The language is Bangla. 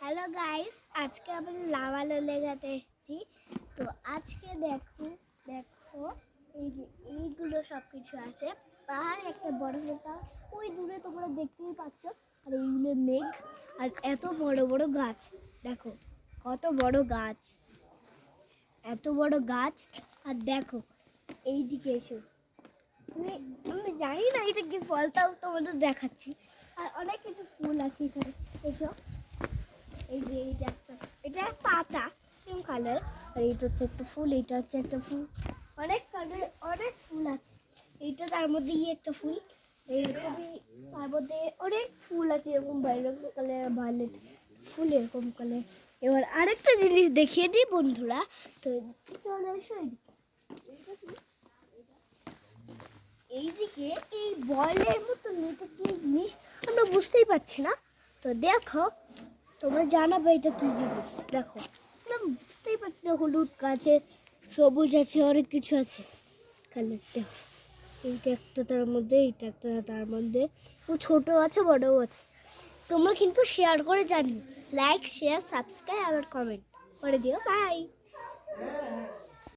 হ্যালো গাইস, আজকে আমি লাভালো লেগাতে এসেছি। তো আজকে দেখো দেখো এই যে এইগুলো সব কিছু আছে। পাহাড় একটা বড় মোটা ওই দূরে তোমরা দেখতেই পাচ্ছ। আর এইগুলো মেঘ আর এত বড় বড় গাছ। দেখো কত বড় গাছ, এত বড় গাছ। আর দেখো এইদিকে এসো, আমি জানি না এটা কি ফল, তাও তোমাদের দেখাচ্ছি। আর অনেক কিছু ফুল আছে এখানে, এসো। এই যে এটা পাতা পিঙ্ক কালার, আর এটা হচ্ছে একটা ফুল, এটা হচ্ছে একটা ফুল। অনেক কালার, অনেক ফুল আছে। এইটা তার মধ্যে একটা ফুল, এইরকমই তার মধ্যে অনেক ফুল আছে, এরকম ভায়োলেট কালার, ভায়োলেট ফুল এরকম কালার। এবার আরেকটা জিনিস দেখিয়ে দিই বন্ধুরা। তো চলে এসো এইদিকে। এই বলের মতো এটা কি জিনিস আমরা বুঝতেই পারছি না। তো দেখো, তোমরা জানাবে এটা কি জিনিস। দেখো আমরা বুঝতেই পারছি না, হলুদ গাছে সবুজ আছে, অনেক কিছু আছে কালার। দেখো এইটা একটা, তার মধ্যে এইটা একটা, তার মধ্যে ছোট আছে বড়ও আছে। তোমরা কিন্তু শেয়ার করে জানিও, লাইক শেয়ার সাবস্ক্রাইব আবার কমেন্ট করে দিও। বাই।